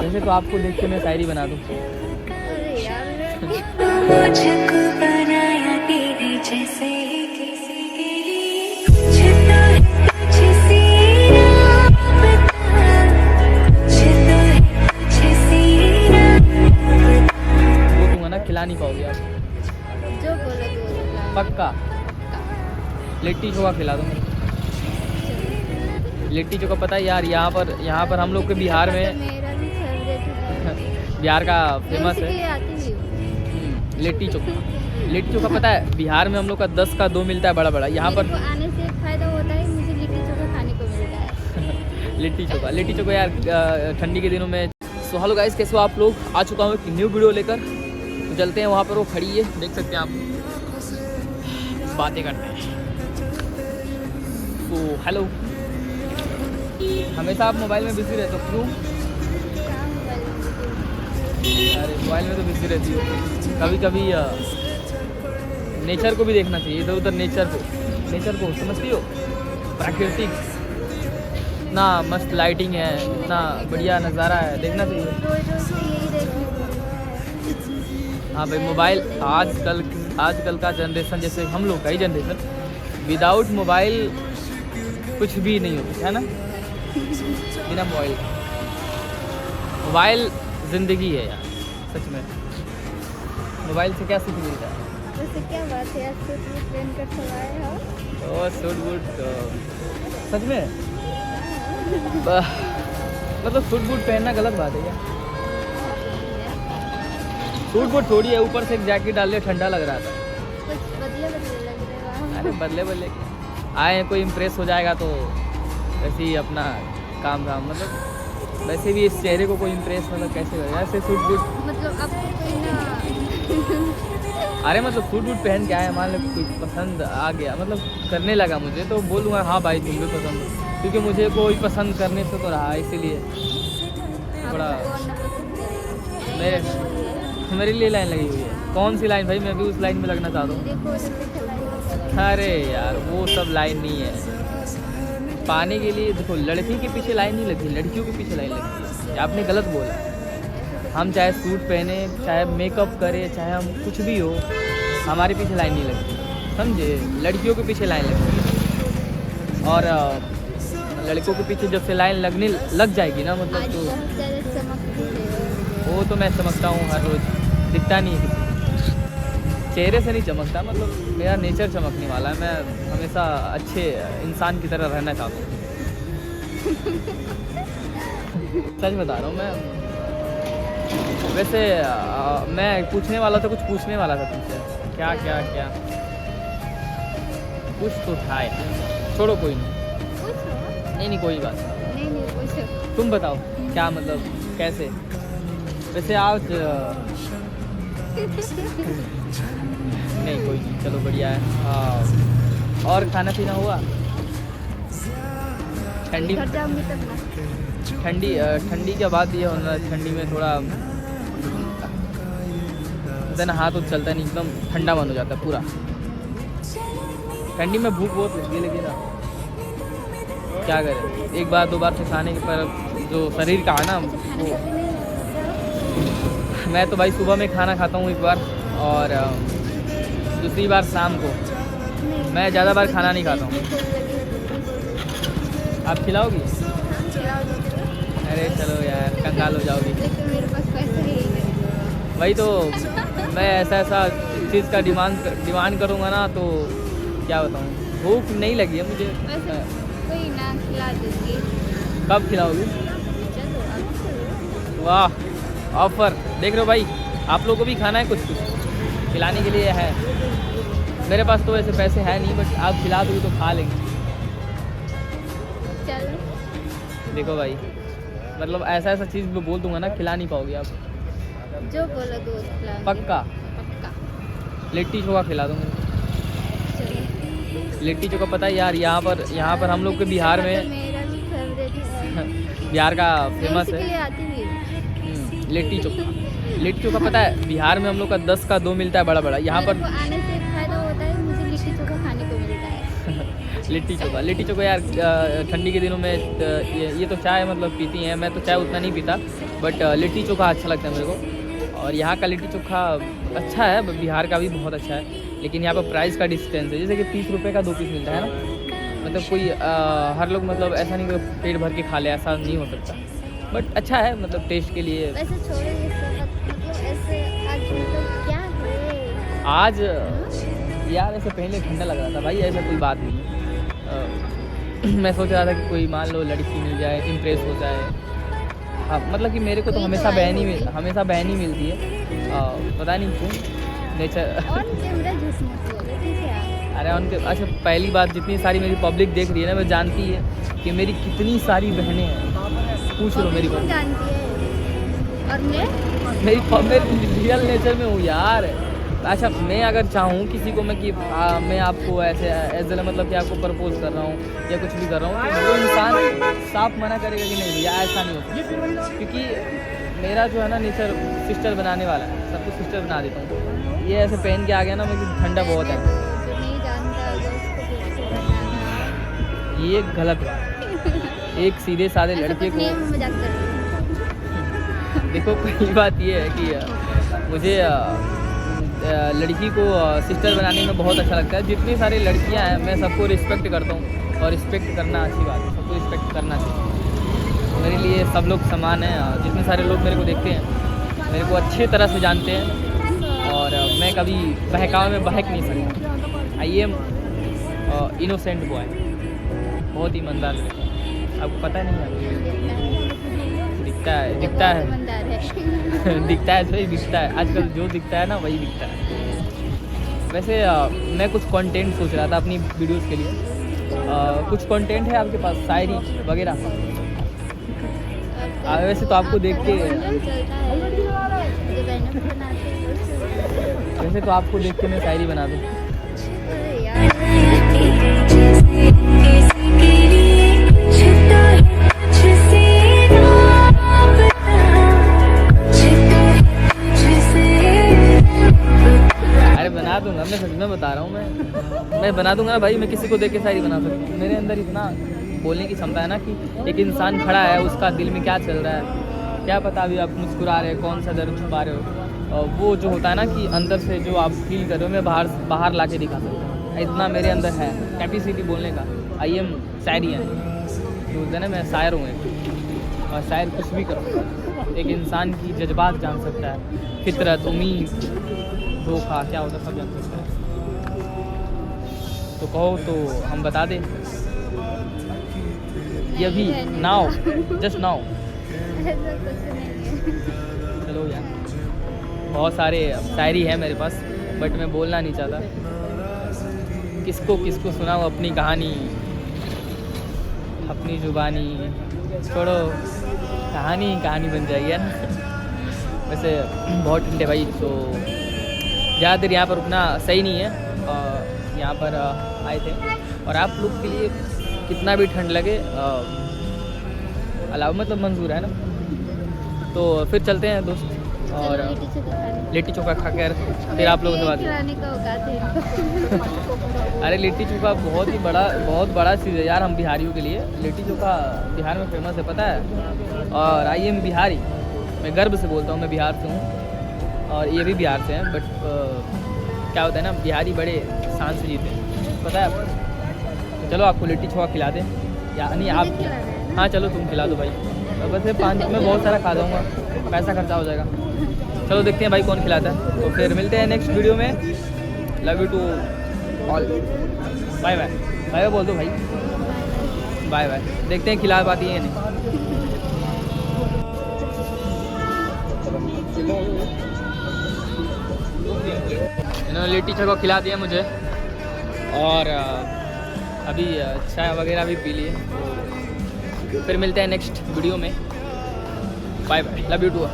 वैसे तो आपको देख के मैं शायरी बना दूँ। अरे यार मुझको बनाया तेरे जैसे किसी के लिए कुछ तो है तुझसे राबता कुछ तो है तुझसे राबता वो दूंगा ना, खिला नहीं पाओगे आप। जो बोलो तो पक्का लिट्टी चोखा खिला दूँगा। लिट्टी चोखा पता है यार, यहाँ पर हम लोग के बिहार में, मेरा भी फेवरेट है। बिहार का फेमस मैं है उसके लिए आती भी हूँ। लिट्टी चोखा। लिट्टी चोखा पता है बिहार में हम लोग का 10 का 2 मिलता है बड़ा बड़ा। यहाँ पर मेरे को आने से एक फायदा होता है, मुझे लिट्टी चोखा खाने को मिलता है। लिट्टी चोखा यार ठंडी के दिनों में। सो हेलो गाइस, कैसे हो आप लोग? आ चुका हूँ एक न्यू वीडियो लेकर। तो चलते हैं वहाँ पर, वो खड़ी है, देख सकते हैं आप, बातें करते हैं। तो हेलो, हमेशा आप मोबाइल में बिजी रहते हो, क्यों? क्या मोबाइल में मुझे- अरे मोबाइल में तो बिजी रहती हो। कभी कभी नेचर को भी देखना चाहिए, इधर उधर नेचर को समझती हो? प्राकृतिक ना मस्त लाइटिंग है, इतना बढ़िया नज़ारा है, देखना चाहिए। रोज रोज तो यही देखने को मिलता है। हाँ भाई, मोबाइल आजकल का जनरेशन, जैसे हम लोग का ही जनरेशन, विदाउट मोबाइल कुछ भी नहीं होता है ना, बिना मोबाइल ज़िंदगी है यार, सच में। मोबाइल से क्या सीख मिलता है? वैसे क्या बात है, आज सूट भी पहन कर सवाए हो। और सूट बूट सच में मतलब सूट बूट पहनना गलत बात है क्या? सूट बूट थोड़ी है, ऊपर से एक जैकेट डाल लिया, ठंडा लग रहा था। कुछ बदले बदले लग रहे हो। अरे बदले आए हैं, कोई इम्प्रेस हो जाएगा तो वैसे ही अपना काम धाम, मतलब वैसे भी इस चेहरे को कोई इम्प्रेस मतलब कैसे करेगा ऐसे सूट बूट। मतलब आपको कोई ना अरे मतलब सूट बूट पहन के आए, मान लो कोई पसंद आ गया, मतलब करने लगा मुझे, तो बोलूँगा हाँ भाई तुम भी पसंद हो, क्योंकि मुझे कोई पसंद करने से तो रहा, इसीलिए थोड़ा मेरे लिए लाइन लगी हुई है। कौन सी लाइन भाई? मैं भी उस लाइन में लगना चाहता हूँ। देखो जैसे खिलाई। अरे यार वो सब लाइन नहीं है पाने के लिए। देखो लड़की के पीछे लाइन नहीं लगती, लड़कियों के पीछे लाइन लगती है। आपने गलत बोला। हम चाहे सूट पहने, चाहे मेकअप करें, चाहे हम कुछ भी हो, हमारे पीछे लाइन नहीं लगती, समझे? लड़कियों के पीछे लाइन लगती है। और लड़कों के पीछे जब से लाइन लगने लग जाएगी ना, मतलब आज तो बहुत ज़्यादा चमकती है। वो तो मैं चमकता हूँ हर रोज़, दिखता नहीं है किसी चेहरे से नहीं चमकता, मतलब मेरा नेचर चमकने वाला है। मैं हमेशा अच्छे इंसान की तरह रहना चाहता हूँ। सच बता रहा हूँ मैं। वैसे मैं पूछने वाला था, कुछ पूछने वाला था तुमसे। क्या कुछ तो था यार, छोड़ो कोई नहीं। पूछो। नहीं कोई बात नहीं पूछो। तुम बताओ क्या, मतलब कैसे? वैसे आज नहीं कोई नहीं, चलो बढ़िया है। और खाना पीना हुआ? ठंडी घर जाऊंगी तब ना। ठंडी के बाद ये होना, ठंडी में थोड़ा ना हाथ तो चलता नहीं, एकदम ठंडा मन हो जाता है पूरा। ठंडी में भूख बहुत लगती है, लेकिन क्या करें, एक बार दो बार से खाने के पर जो शरीर का है ना वो। मैं तो भाई सुबह में खाना खाता हूँ एक बार, और दूसरी बार शाम को। मैं ज़्यादा बार खाना नहीं खाता हूँ। आप खिलाओगी? अरे चलो यार, कंगाल हो जाओगी। लेकिन मेरे पास पैसे ही नहीं। वही तो, मैं ऐसा चीज़ का डिमांड करूँगा ना, तो क्या बताऊँ, भूख नहीं लगी है मुझे। वैसे कोई ना खिला दूंगी। कब खिलाओगी? चलो अभी चलो। वाह, ऑफर देख रहे हो भाई, आप लोगों को भी खाना है कुछ खिलाने के लिए है। मेरे पास तो ऐसे पैसे हैं नहीं, बट आप खिला दोगे तो खा लेंगे। चलो देखो भाई, मतलब ऐसा चीज़ मैं बोल दूंगा ना, खिला नहीं पाओगे आप। जो बोलो दो खिलाऊंगी। पक्का पक्का। लिट्टी चोखा खिला दूंगा। चलो। लिट्टी चोखा पता है यार, यहाँ पर हम लोग के बिहार में, मेरा भी फेवरेट है। बिहार का मैं फेमस उसके है लिए आती भी हूँ। लिट्टी चोखा पता है बिहार में हम लोग का 10 का 2 मिलता है बड़ा बड़ा। यहाँ पर मेरे को आने से एक फायदा होता है, मुझे लिट्टी चोखा खाने को मिलता है। लिट्टी चोखा यार ठंडी के दिनों में ये तो चाय मतलब पीती हैं, मैं तो चाय उतना नहीं पीता, बट लिट्टी चोखा अच्छा लगता है मेरे को। और यहाँ का लिट्टी चोखा अच्छा है, बिहार का भी बहुत अच्छा है, लेकिन यहाँ पर प्राइस का डिस्टेंस है, जैसे कि 30 रुपये का 2 पीस मिलता है ना, मतलब कोई हर लोग मतलब ऐसा नहीं कि पेट भर के खा ले, ऐसा नहीं हो सकता, बट अच्छा है मतलब टेस्ट के लिए। वैसे छोड़ो ये सब, मतलब ऐसे आज मतलब क्या है आज यार ऐसे पहले ठंडा लग रहा था भाई, ऐसा कोई बात नहीं है। मैं सोच रहा था कि कोई मान लो लड़की मिल जाए, इम्प्रेस हो जाए। हाँ मतलब कि मेरे को तो हमेशा बहन ही मिलती है, पता नहीं क्यों नेचर। ऑन कैमरा झूठ मत बोलो, ठीक है यार। अरे उनके अच्छा पहली बात, जितनी सारी मेरी पब्लिक देख रही है ना, वो जानती है कि मेरी कितनी सारी बहनें हैं, पूछ लो मेरी कौन पब्लिक। जानती है। और मेरी रियल नेचर में हूँ यार। अच्छा मैं अगर चाहूँ किसी को मैं कि मैं आपको ऐसे एज मतलब कि आपको प्रपोज कर रहा हूँ या कुछ भी कर रहा हूँ, तो वो इंसान साफ मना करेगा कि नहीं भैया ऐसा नहीं होता, क्योंकि मेरा जो है ना नेचर सिस्टर बनाने वाला है, सब कुछ सिस्टर बना देता हूँ। ये ऐसे पहन के आ गया ना, मुझे ठंडा बहुत है, जो नहीं जानता होगा उसको कैसे बताना। ये गलत है। एक सीधे साधे लड़के को मजाक कर रही हूँ। देखो पहली बात ये है कि मुझे लड़की को सिस्टर बनाने में बहुत अच्छा लगता है। जितनी सारी लड़कियां हैं मैं सबको रिस्पेक्ट करता हूँ, और रिस्पेक्ट करना अच्छी बात है, सबको रिस्पेक्ट करना चाहिए। मेरे लिए सब लोग समान हैं। जितने सारे लोग मेरे को देखते हैं मेरे को अच्छे तरह से जानते हैं, और मैं कभी बहकावे में बहक नहीं सकता। आई एम इनोसेंट बॉय, बहुत ईमानदार लड़का। आपको पता नहीं है, दिखता है दिखता है दिखता है जो ही दिखता है, आजकल जो दिखता है ना वही दिखता है। वैसे मैं कुछ कंटेंट सोच रहा था अपनी वीडियोस के लिए। कुछ कंटेंट है आपके पास, शायरी वगैरह? वैसे तो आपको देख के वैसे तो आपको देख के मैं शायरी बना दूँ। बना दूंगा, मैं सच में बता रहा हूँ, मैं बना दूंगा भाई। मैं किसी को देख के शायरी बना सकता हूँ। मेरे अंदर इतना बोलने की क्षमता है ना कि एक इंसान खड़ा है, उसका दिल में क्या चल रहा है क्या पता। अभी आप मुस्कुरा रहे हो, कौन सा दर्द छुपा रहे हो, और वो जो होता है ना कि अंदर से जो आप फील कर रहे हो, मैं बाहर ला के दिखा सकता हूँ। इतना मेरे अंदर है कैपेसिटी बोलने का। आई एम शायरी है, तो ना मैं शायर हूँ एक, और शायर कुछ भी कर सकता है। एक इंसान की जज्बात जान सकता है, फितरत, उम्मीद, धोखा क्या होता है सब जान सकता है। तो कहो तो हम बता दें ये भी नाउ, जस्ट नाउ। चलो यार, बहुत सारे शायरी है मेरे पास, बट मैं बोलना नहीं चाहता। किसको किसको सुनाऊँ अपनी कहानी, अपनी जुबानी। छोड़ो, कहानी बन जाएगी यार। वैसे बहुत ठंडे भाई, तो ज़्यादा देर यहाँ पर रुकना सही नहीं है। यहाँ पर आए थे, और आप लोग के लिए कितना भी ठंड लगे अलाउ मतलब मंजूर है ना। तो फिर चलते हैं दोस्त, और लिट्टी चोखा खा कर फिर आप लोगों से बात। अरे लिट्टी चोखा बहुत बड़ा चीज़ है यार हम बिहारियों के लिए। लिट्टी चोखा बिहार में फेमस है, पता है। और आई एम बिहारी, मैं गर्व से बोलता हूँ मैं बिहार से हूँ, और ये भी बिहार से हैं। बट क्या होता है ना, बिहारी बड़े शान से जीते हैं, पता है आपको। तो चलो आपको लिट्टी चोखा खिला दें, यानी आप। हाँ चलो तुम खिला दो भाई, वैसे 5 में बहुत सारा खा जाऊँगा, पैसा खर्चा हो जाएगा। चलो देखते हैं भाई कौन खिलाता है। तो फिर मिलते हैं नेक्स्ट वीडियो में। Love you to all, bye bye. Bye बोल दो भाई, बाय बाय। देखते हैं खिला पाती है या नहीं। इन्होंने लिट्टी चोखा खिला दिया मुझे, और अभी चाय वगैरह भी पी लिए। तो फिर मिलते हैं नेक्स्ट वीडियो में। Bye bye, love you to.